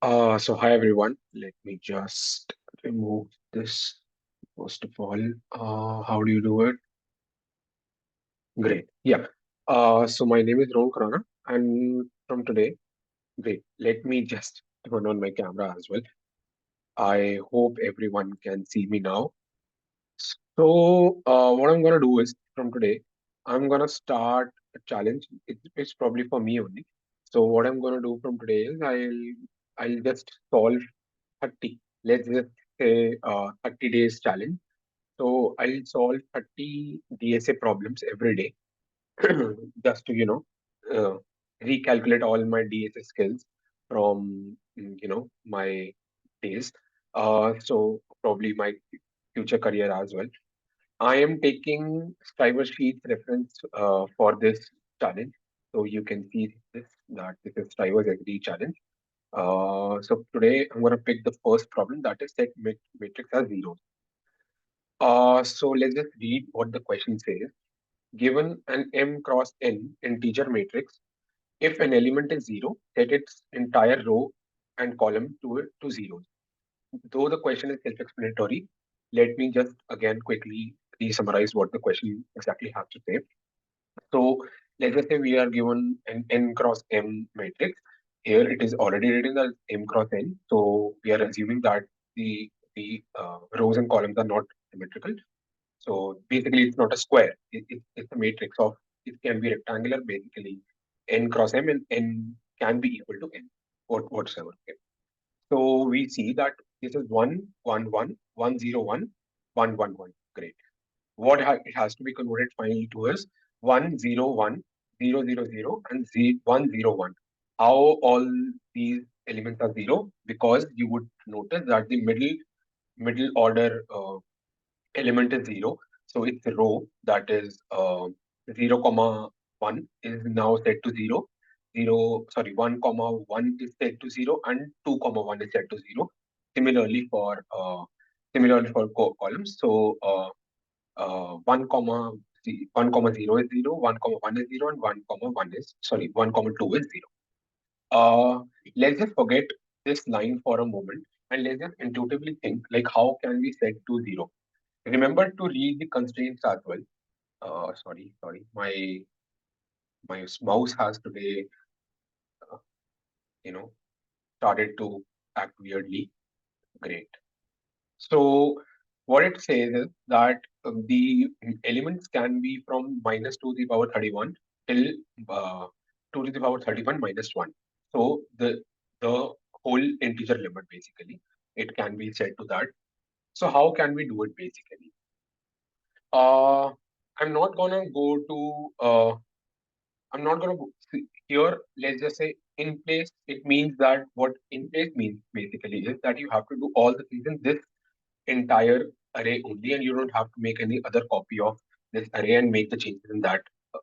So hi everyone. Let me just remove this first of all. How do you do it? Great. Yeah. So my name is Ron Khurana, and from today, great. Let me just turn on my camera as well. I hope everyone can see me now. So what I'm gonna do is from today, I'm gonna start a challenge. It's probably for me only. So what I'm gonna do from today is I'll just solve 30. Let's just say 30 days challenge. So I'll solve 30 DSA problems every day just to, uh, recalculate all my DSA skills from, my days. So probably my future career as well. I am taking Striver Sheets reference for this challenge. So you can see that this is Striver's SD challenge. So today I'm going to pick the first problem, that is set matrix as zero. So let's just read what the question says. Given an m cross n integer matrix, if an element is zero, set its entire row and column to zeros. Though the question is self-explanatory, let me just again quickly re-summarize what the question exactly has to say. So let's just say we are given an n cross m matrix. Here it is already written as m cross n. So we are assuming that the rows and columns are not symmetrical. So basically, it's not a square. It's a matrix of, it can be rectangular basically. N cross m and n can be equal to n, whatsoever. Okay. So we see that this is 1 1 1 1 0 1 1 1 1. Great. It has to be converted finally to is 1 0 1 0 0 0 and 1 0 1. How all these elements are zero? Because you would notice that the middle order element is zero. So its row, that is 0 comma 1 is now set to 0. 1 comma 1 is set to 0 and 2 comma 1 is set to 0. Similarly for columns. So 1 comma 1 comma 0 is 0, 1 comma 1 is 0, and 1 comma 1 is, sorry, 1 comma 2 is 0. Uh, let's just forget this line for a moment and let's just intuitively think like how can we set to 0? Remember to read the constraints as well. Sorry. My mouse has today, uh, you know, started to act weirdly. Great. So what it says is that the elements can be from minus 2 to the power 31 till uh, 2 to the power 31 minus 1. So the whole integer limit basically, it can be set to that. So how can we do it basically? Uh, I'm not gonna go to I'm not going to here. Let's just say in place. It means that what in place means basically is that you have to do all the things in this entire array only, and you don't have to make any other copy of this array and make the changes in that uh,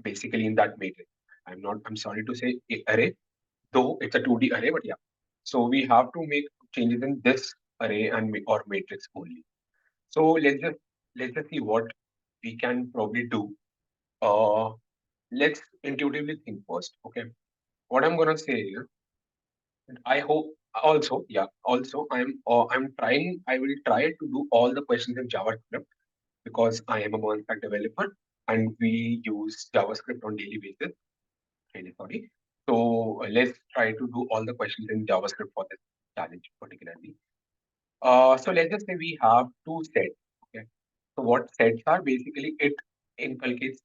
basically in that matrix. I'm sorry to say array, though it's a 2D array, but yeah. So we have to make changes in this array and or matrix only. So let's just see what we can probably do. Uh, let's intuitively think first. Okay, what I'm gonna say is, I hope I'm trying. I will try to do all the questions in JavaScript because I am a full stack developer and we use JavaScript on daily basis. Really sorry. So let's try to do all the questions in JavaScript for this challenge particularly. So let's just say we have two sets. Okay. So what sets are basically, it inculcates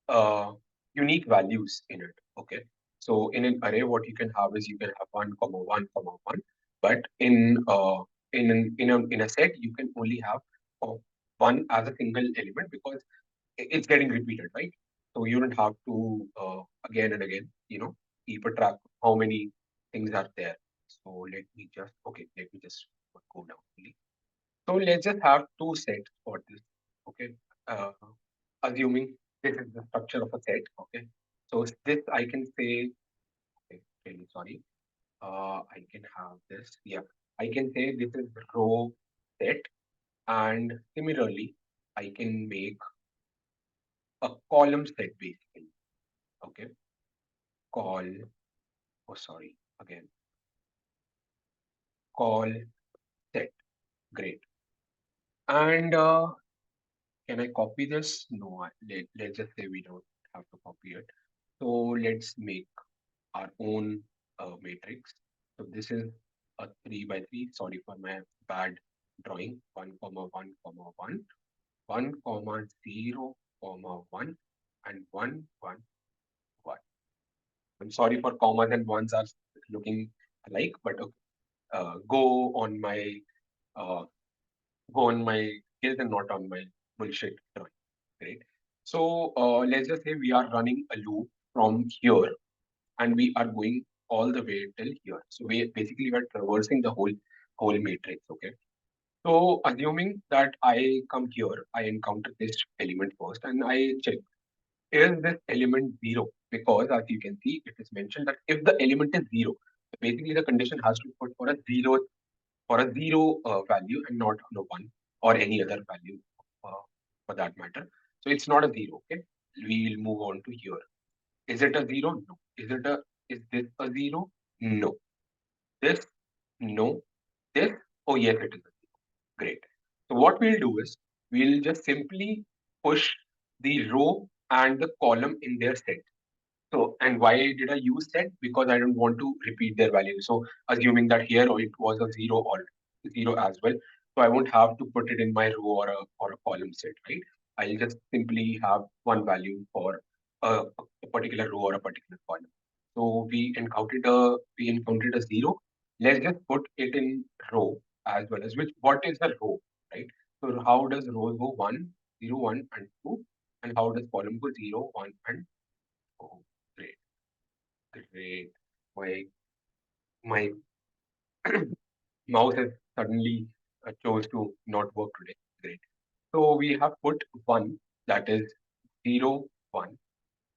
uh, unique values in it. Okay. So in an array, what you can have is you can have 1 comma 1 comma 1, but in a set you can only have uh, one as a single element because it's getting repeated, right? So you don't have to again and again, keep a track of how many things are there. So let me just go down. So let's just have two sets for this. Okay. Uh, Assuming this is the structure of a set. Okay. So this I can say, okay, really sorry. I can have this. Yeah. I can say this is row set. And similarly, I can make a column set basically. Okay. Call, oh, sorry. Again. call set. Great. And can I copy this? No, let's just say we don't have to copy it. So let's make our own matrix. So this is a 3 by 3. Sorry for my bad drawing. 1 comma 1 comma 1, 1 comma 0 comma 1, and 1 1 1. I'm sorry for commas and ones are looking alike, but okay. Go on my uh, go on my skills and not on my bullshit drawing. Great. So let's just say we are running a loop from here and we are going all the way till here. So we basically we're traversing the whole matrix. Okay. So assuming that I come here, I encounter this element first and I check, is this element zero? Because as you can see, it is mentioned that if the element is zero, basically the condition has to be put for a zero value and not on a one or any other value uh, for that matter. So it's not a zero. Okay, we will move on to here. Is it a zero? No. Is this a zero? No. This? No. This? Oh yes, it is a zero. Great. So what we'll do is we'll just simply push the row and the column in their set. So, and why did I use set? Because I don't want to repeat their value. So, assuming that here it was a zero or zero as well. So, I won't have to put it in my row or a column set, right? I'll just simply have one value for a particular row or a particular column. So, we encountered a zero. Let's just put it in row as well as what is the row, right? So, how does row go 1, 0, 1, and 2? And how does column go 0, 1, and oh, great. Great. My mouse has suddenly chose to not work today. Great. So we have put one, that is 0, 1,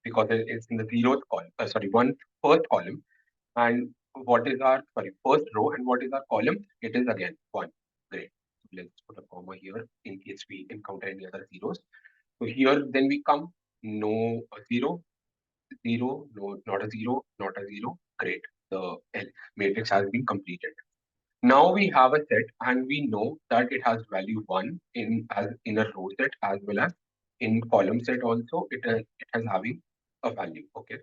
because it's in the zeroth column. Sorry, one first column. And what is our first row and what is our column? It is again 1. Great. So let's put a comma here in case we encounter any other zeros. So here then we come no 0, 0, no, not a 0, not a 0. Great. The matrix has been completed. Now we have a set and we know that it has value 1 in a row set as well as in column set also it has having a value. Okay.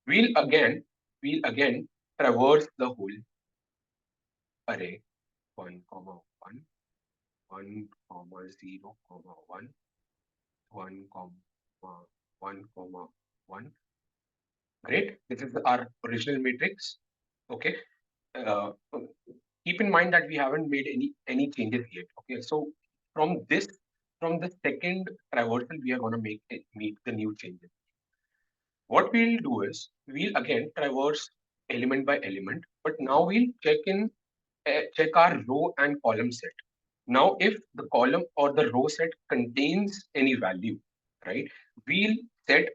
We'll again traverse the whole array 1 comma 1, 1 comma 0 comma 1, 1 comma 1 comma 1. Great. This is our original matrix. Okay. Uh, keep in mind that we haven't made any changes yet. Okay, so from this from the second traversal, we are going to make the new changes. What we'll do is we'll again traverse element by element, but now we'll check our row and column set. Now, if the column or the row set contains any value, right, we'll set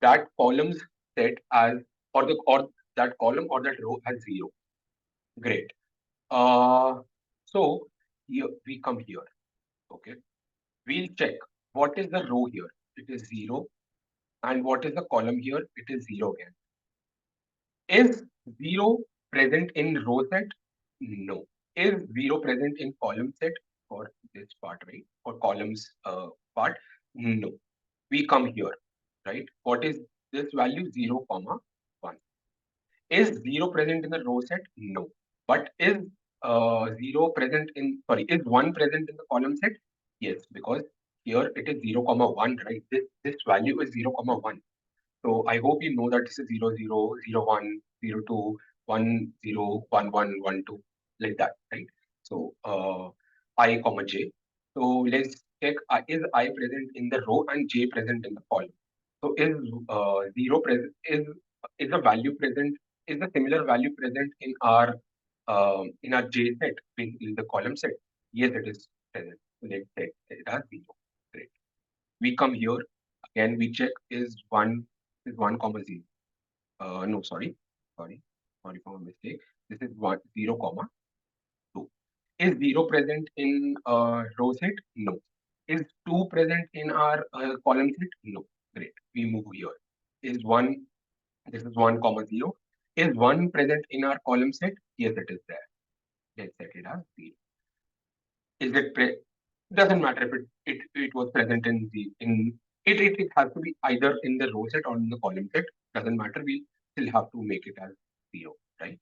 that column's set as or that column or that row as 0. Great. Uh, so here we come here. Okay, we'll check what is the row here. It is 0, and what is the column here? It is 0 again. Is 0 present in row set? No. Is 0 present in column set for this part, right? For columns part? No. We come here, right? What is this value? 0, comma 1. Is 0 present in the row set? No. But is 0 present in, sorry, is 1 present in the column set? Yes, because here it is 0, comma 1, right? This value is 0, comma 1. So I hope you know that this is 0, 0, 0, 1, 0, 2, 1, 0, 1, 1, 1, 2, like that, right? So I, comma j. So let's check is I present in the row and j present in the column. So is 0 present is a value present is the similar value present in our j set in the column set? Yes, it is present. So let's check it as 0. Great. We come here again. We check is 1 comma 0. No, sorry for my mistake. This is 0 comma 2. Is 0 present in row set? No. Is 2 present in our column set? No. Great. We move here. Is 1, this is 1 comma 0. Is 1 present in our column set? Yes, it is there. Let's set it as 0. Is it doesn't matter if it was present in the in it has to be either in the row set or in the column set. Doesn't matter. We still have to make it as 0, right?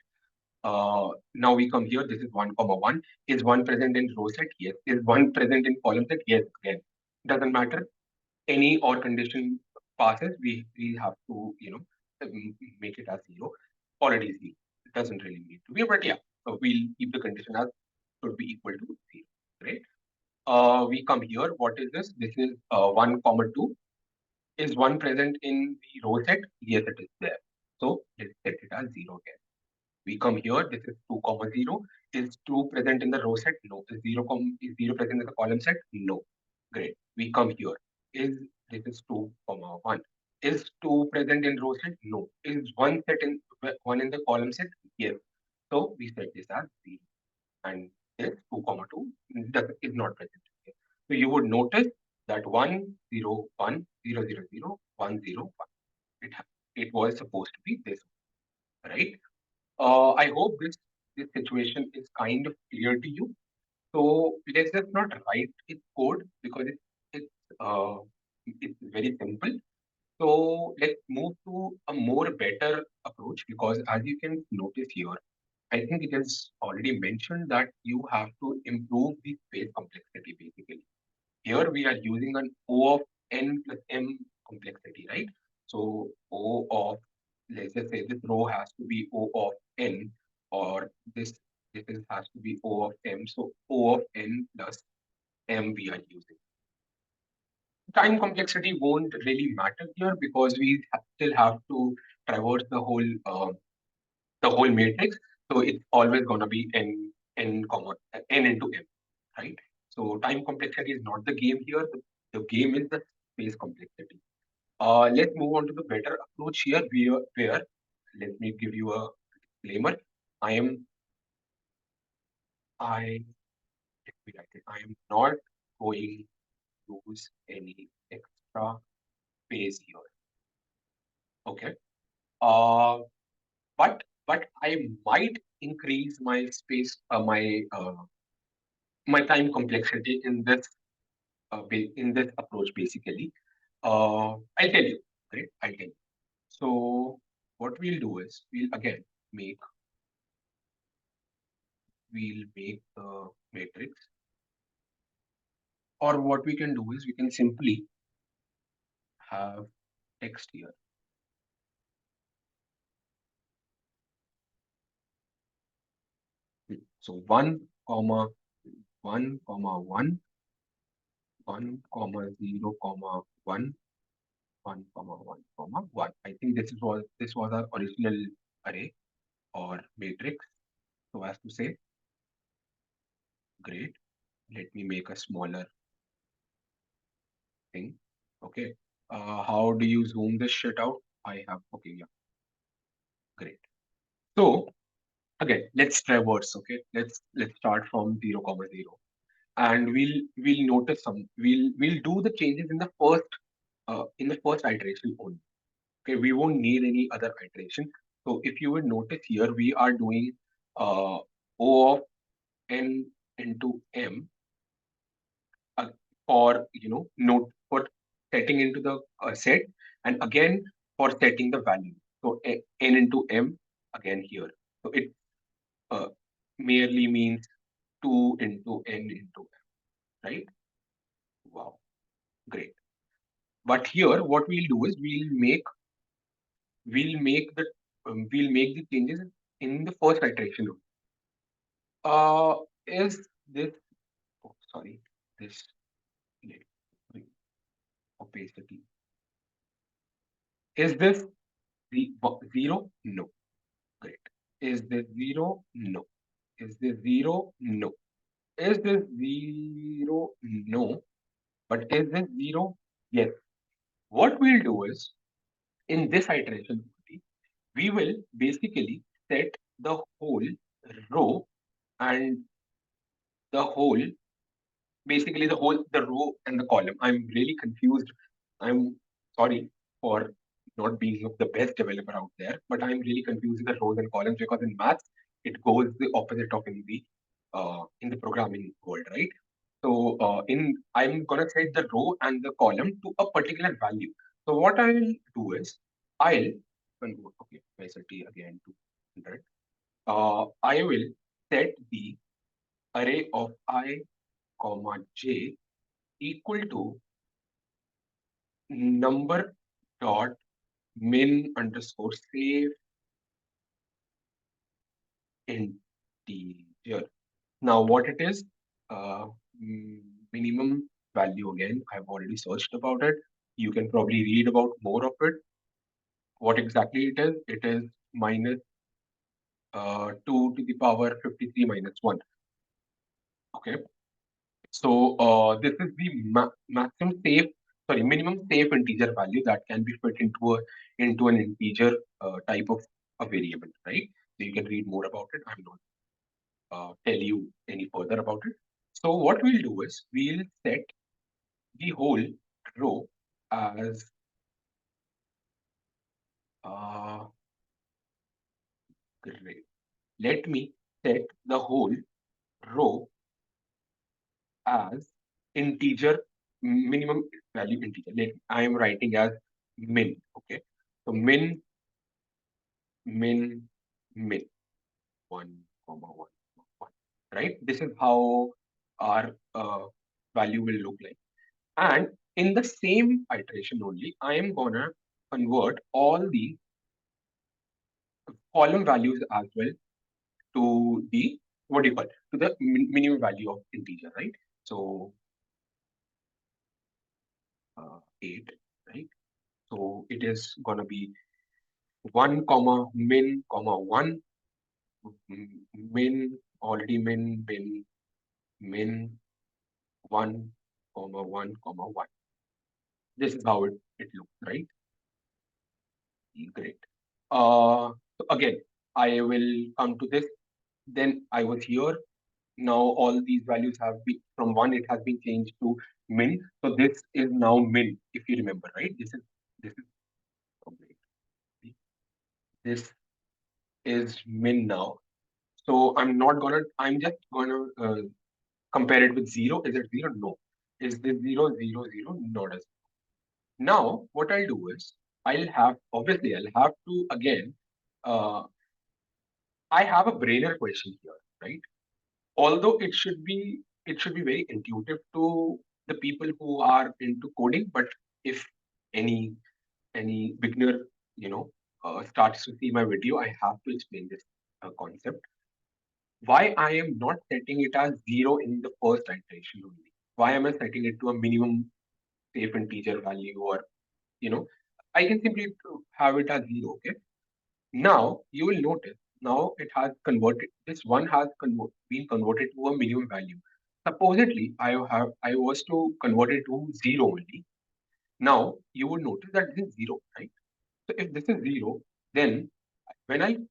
Now we come here. This is 1 comma 1. Is 1 present in row set? Yes. Is 1 present in column set? Yes. Again, doesn't matter. Any or condition passes, we have to make it as 0. Already 0. It doesn't really need to be, but yeah. So we'll keep the condition as should be equal to 0. Right? We come here. What is this? This is 1 comma 2. Is 1 present in the row set? Yes, it is there. So let's set it as 0 again. We come here. This is 2 comma 0. Is 2 present in the row set? No. Is 0 present in the column set? No. Great. We come here. Is This is 2 comma 1. Is 2 present in row set? No. Is 1 in the column set? Yes. So we set this as 0. And this 2 comma 2 is not present here. So you would notice that 1 0 1 0 0 0 1 0 1. It was supposed to be this, right? I hope this situation is kind of clear to you. So let's just not write its code because it's very simple. So let's move to a more better approach because as you can notice here, I think it is already mentioned that you have to improve the space complexity basically. Here we are using an O of n plus m complexity, right? So O of, let's just say this row has to be O of n, or has to be O of m. So O of n plus m we are using. Time complexity won't really matter here because we still have to traverse the whole matrix. So it's always gonna be n comma n into m, right? So time complexity is not the game here. The game is the space complexity. Let's move on to the better approach here. Where let me give you a disclaimer. I am I let me write it. I am not going to use any extra space here. Okay. Uh, but I might increase my space, my time complexity in this approach basically. I'll tell you, right? I'll tell you. So what we'll do is make we'll make the matrix, or what we can do is we can simply have text here. So 1 comma 1 comma 1 1 comma 0 comma 1 1 comma 1 comma 1. I think this was our original array or matrix. So as to say, great. Let me make a smaller thing. Okay. How do you zoom this shit out? Okay, yeah, great. So again, let's traverse. Okay, let's start from 0 comma 0, and we'll notice we'll do the changes in the first iteration only. Okay, we won't need any other iteration. So if you would notice here, we are doing O of n into m, uh, for note for setting into the set, and again for setting the value. So n into m again here. So it uh, merely means 2 into n into m, right? Wow, great. But here, what we'll do is we'll make the changes in the first iteration. Is this? Oh, sorry, this opacity. Is this the 0? No. Great. Is this 0? No. Is this 0? No. Is this 0? No. But is this 0? Yes. What we'll do is, in this iteration, we will basically set the whole row and the whole, basically the row and the column. I'm really confused. I'm sorry for not being the best developer out there, but I'm really confused with the rows and columns because in maths, it goes the opposite of in the in the programming world, right? So I'm gonna set the row and the column to a particular value. So what I'll do is I'll convert, okay, SLT again to 100. I will set the array of I comma j equal to number dot min underscore save integer. Now what it is, uh, mm, minimum value again, I've already searched about it. You can probably read about more of it. What exactly it is minus 2 to the power 53 minus 1. Okay. So this is the maximum safe, sorry, minimum safe integer value that can be fit into an integer type of a variable, right? So you can read more about it. I'm not tell you any further about it. So what we'll do is we'll set the whole row as uh, great. Let me set the whole row as integer, minimum value integer. I am writing as min. Okay. So min 1 comma 1 1. Right. This is how our value will look like. And in the same iteration only, I am gonna convert all the column values as well to the, what do you call it, to the minimum value of integer, right? So 8, right? So it is gonna be 1 comma min comma 1, min already min 1 comma 1 comma 1. This is how it looks, right? Great. So again, I will come to this. Then I was here. Now all these values have been from 1, it has been changed to min. So this is now min, if you remember, right? This is oh, wait. This is min now. So I'm just gonna compare it with 0. Is it 0? No. Is this 0, 0, 0? Not as. Now, what I'll do is, I'll have to again, uh, I have a brainer question here, right? Although it should be very intuitive to the people who are into coding, but if any beginner, you know, starts to see my video, I have to explain this concept. Why I am not setting it as 0 in the first iteration only? Why am I setting it to a minimum safe integer value, or you know, I can simply have it as 0. Okay. Now you will notice, now it has converted, this one has been converted to a minimum value. Supposedly I was to convert it to 0 only. Now you would notice that this is 0, right? So if this is 0, then when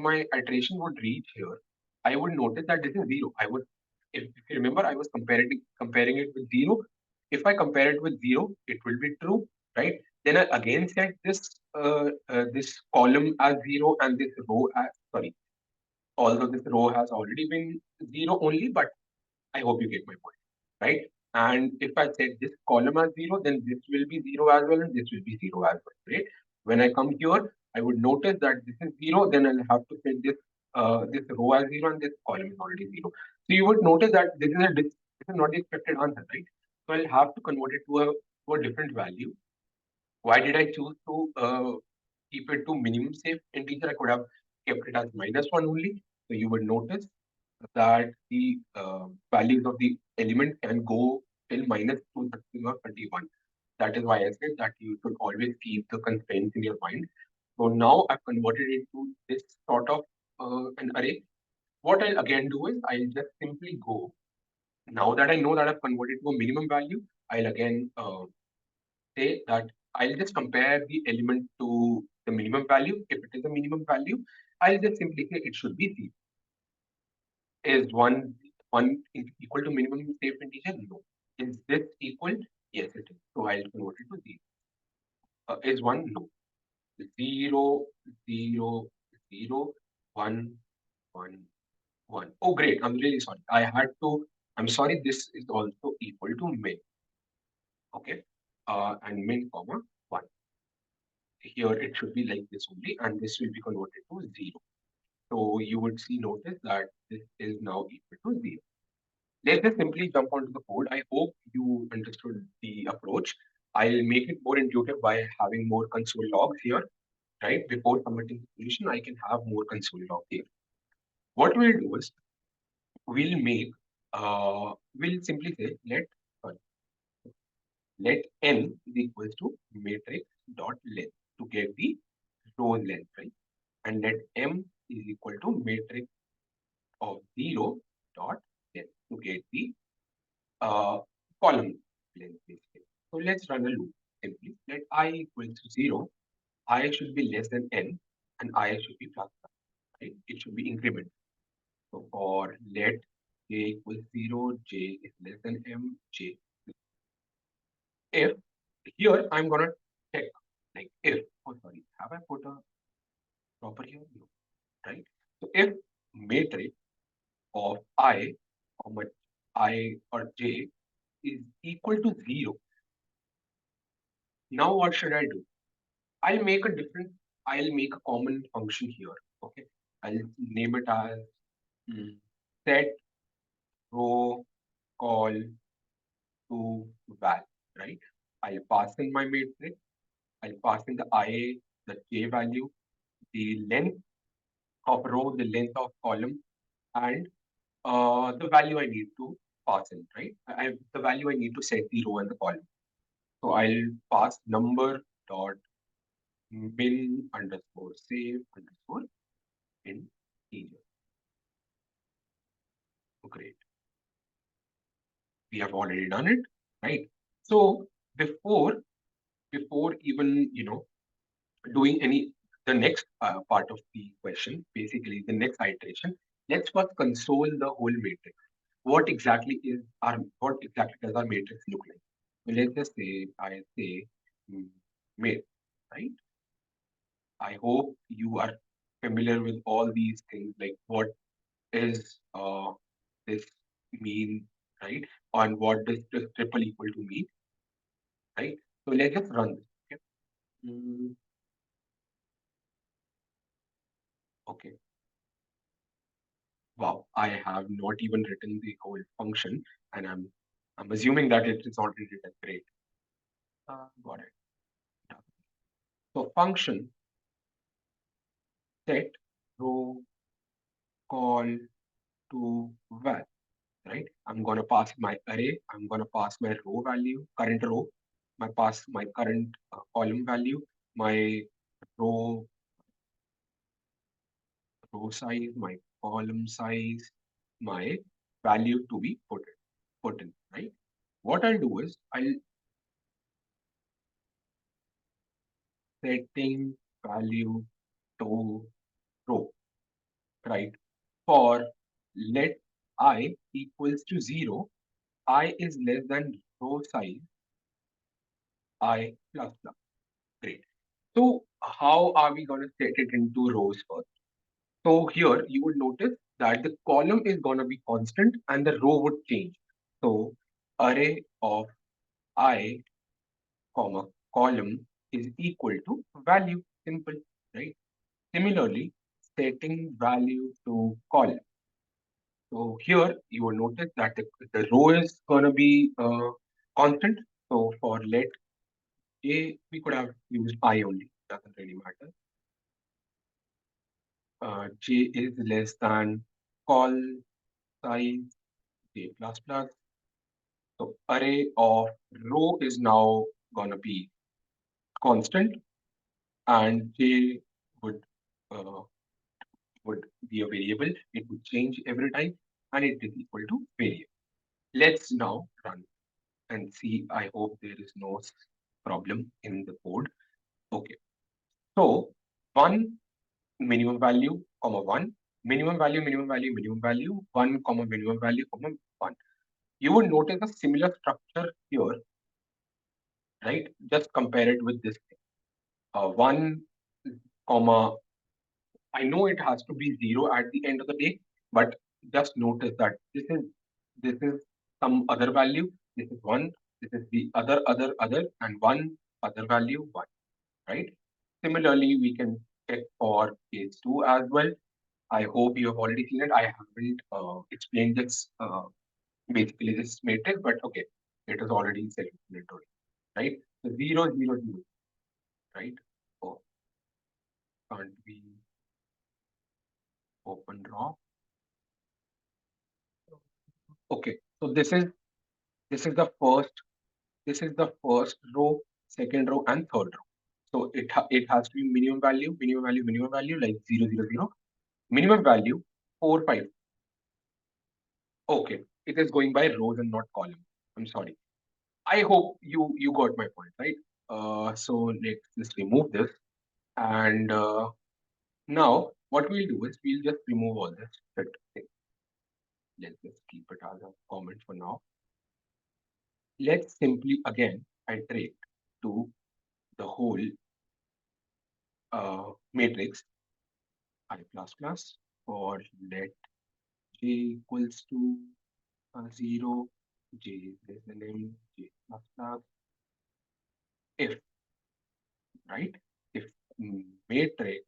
my iteration would reach here, I would notice that this is 0. If you remember, I was comparing it with 0. If I compare it with 0, it will be true, right? Then I again set this column as 0 and this row as, sorry, although this row has already been 0 only, but I hope you get my point, right? And if I set this column as 0, then this will be 0 as well, and this will be 0 as well, right? When I come here, I would notice that this is 0, then I'll have to set this row as 0, and this column is already 0. So you would notice that this is not the expected answer, right? So I'll have to convert it to a different value. Why did I choose to keep it to minimum safe integer? I could have kept it as -1 only. So you would notice that the values of the element can go till -230 or 31. That is why I said that you should always keep the constraints in your mind. So now I've converted it to this sort of an array. What I'll again do is I'll just simply go. Now that I know that I've converted to a minimum value, I'll again say that I'll just compare the element to the minimum value. If it is a minimum value, I'll just simply say it should be 0. Is equal to minimum safe integer? No. Is this equal? Yes, it is. So I'll convert it to 0. Is 1? No. 0, 0, 0, 1, 1, 1. Oh, great. I'm really sorry. I'm sorry. This is also equal to min. Okay. And min comma 1. Here it should be like this only, and this will be converted to 0. So you would notice that this is now equal to 0. Let's just simply jump onto the code. I hope you understood the approach. I'll make it more intuitive by having more console logs here, right? Before submitting the solution, I can have more console log here. What we'll do is we'll make, we'll simply say sorry, let n is equals to matrix dot length to get the row length, right? And let m is equal to matrix of 0 dot length to get the uh, column length basically. So let's run a loop simply. Let I equals to 0, I should be less than n, and I should be plus, right? It should be increment. So for let j equals 0, j is less than m, j. If here I'm gonna check like if, oh sorry, have I put a proper here? No, right? So if matrix of I, comma I or j is equal to 0, now what should I do? I'll make a different, I'll make a common function here. Okay. I'll name it as set row call to val, right? I'll pass in my matrix, I'll pass in the IA, the J value, the length of row, the length of column, and the value I need to pass in, right? The value I need to set the row and the column. So I'll pass number dot min underscore save underscore integer. Great. We have already done it, right? So before even doing any the next part of the question, basically the next iteration, let's first console the whole matrix. What exactly does our matrix look like? So let's just say I say mm, mate, right? I hope you are familiar with all these things, like what is this mean, right? And what does this triple equal to mean, right? So let's just run this. Okay. Mm, okay. Wow, I have not even written the whole function, and I'm assuming that it is already written. Great. Got it. Done. So function set row call to val, right? I'm gonna pass my array. I'm gonna pass my row value, current row, my current column value, my row row size, my column size, my value to be put in, right? What I'll do is I'll setting value to row, right? For let I equals to 0, I is less than row size I plus plus. Great. So how are we going to set it into rows first? So here you would notice that the column is going to be constant and the row would change. So array of I comma column is equal to value. Simple, right? Similarly, setting value to column. So here you will notice that the row is going to be constant. So for let j, we could have used I only. Doesn't really matter. J is less than call size j plus plus. So array of row is now going to be constant, and j would uh, would be a variable. It would change every time, and it is equal to variable. Let's now run and see. I hope there is no problem in the code. Okay. So one minimum value, comma one, minimum value, one comma minimum value, comma one. You would notice a similar structure here, right? Just compare it with this thing. One comma, I know it has to be 0 at the end of the day, but just notice that this is some other value, this is one, this is the other, and one other value, one, right? Similarly, we can check for case two as well. I hope you have already seen it. I haven't explained this basically this matrix, but okay, it is already self-explanatory, right? So 0, 0, 0, right? Oh, can't we open raw? Okay, so this is the first row, second row, and third row. So it has to be minimum value like 0, 0, 0, minimum value 4, 5. Okay, it is going by rows and not column. I'm sorry. I hope you got my point, right? So let's just remove this, and now what we'll do is we'll just remove all this. Let's just keep it as a comment for now. Let's simply again iterate to the whole matrix I plus plus for let j equals to 0, j is less than m, j plus plus, if, right? If matrix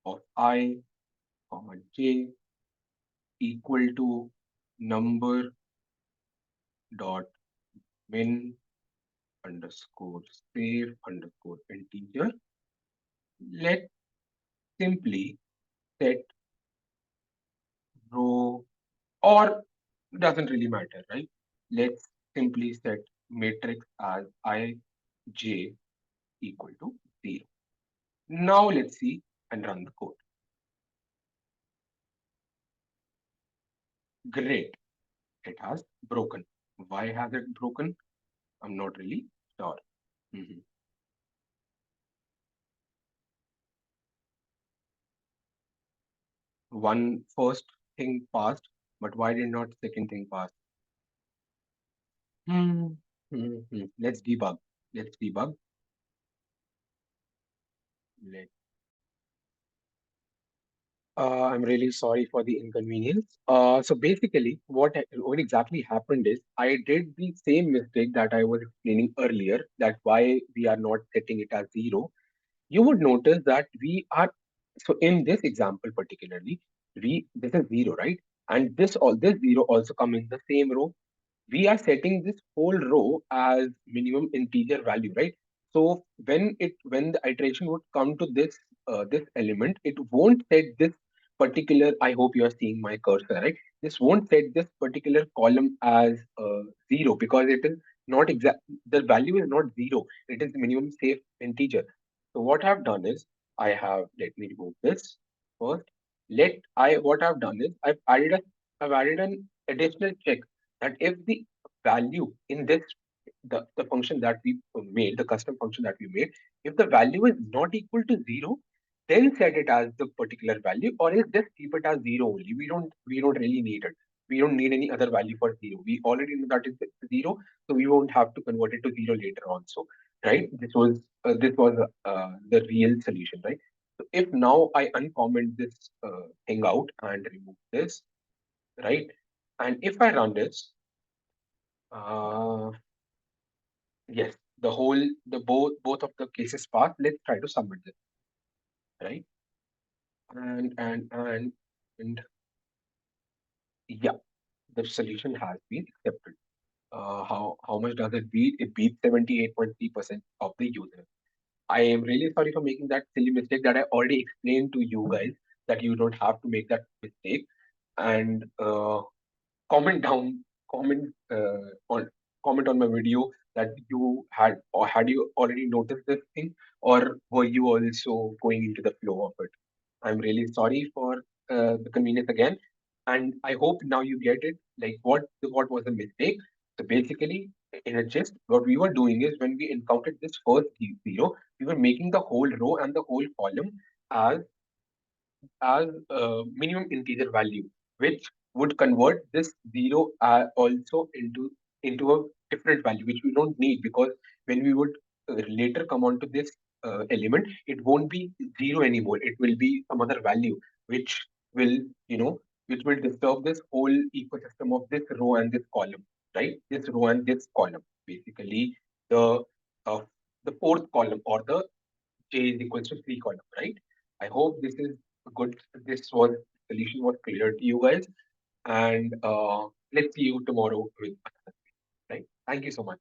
of I comma j equal to number dot min underscore save underscore integer, let simply set row, or doesn't really matter, right? Let's simply set matrix as ij equal to 0. Now let's see and run the code. Great, it has broken. Why has it broken? I'm not really sure. Mhm. One first thing passed, but why did not second thing pass? Hmm. Let's debug. Let's debug. Let I'm really sorry for the inconvenience. So basically, what exactly happened is I did the same mistake that I was explaining earlier. That why we are not setting it as 0. You would notice that we are, so in this example particularly, we this is 0, right? And this 0 also come in the same row. We are setting this whole row as minimum integer value, right? So when the iteration would come to this element, it won't set this particular. I hope you are seeing my cursor, right? This won't set this particular column as 0 because it is not exact. The value is not 0. It is the minimum safe integer. So what I've done is let me remove this first. What I've done is I've added an additional check that if the value in the function that we made, the custom function that we made, if the value is not equal to 0, then set it as the particular value, or else just keep it as 0 only. We don't really need it. We don't need any other value for 0. We already know that is 0, so we won't have to convert it to 0 later also, right? This was the real solution, right? So if now I uncomment this thing out and remove this, right? And if I run this, uh, yes, both of the cases pass. Let's try to submit this, right? And yeah, the solution has been accepted. How much does it beat? It beats 78.3% of the users. I am really sorry for making that silly mistake that I already explained to you guys that you don't have to make that mistake. And comment down, comment on comment on my video that you had, or had you already noticed this thing, or were you also going into the flow of it? I'm really sorry for the convenience again, and I hope now you get it. Like what was the mistake? So basically, in a gist, what we were doing is when we encountered this first 0, we were making the whole row and the whole column as minimum integer value, which would convert this 0 also into a different value, which we don't need, because when we would later come on to this element, it won't be 0 anymore. It will be some other value, which will, you know, which will disturb this whole ecosystem of this row and this column, right? This row and this column, basically the uh, the fourth column or the j is equals to 3 column, right? I hope this is a good. This was solution was clear to you guys, and let's see you tomorrow with another, right? Thank you so much.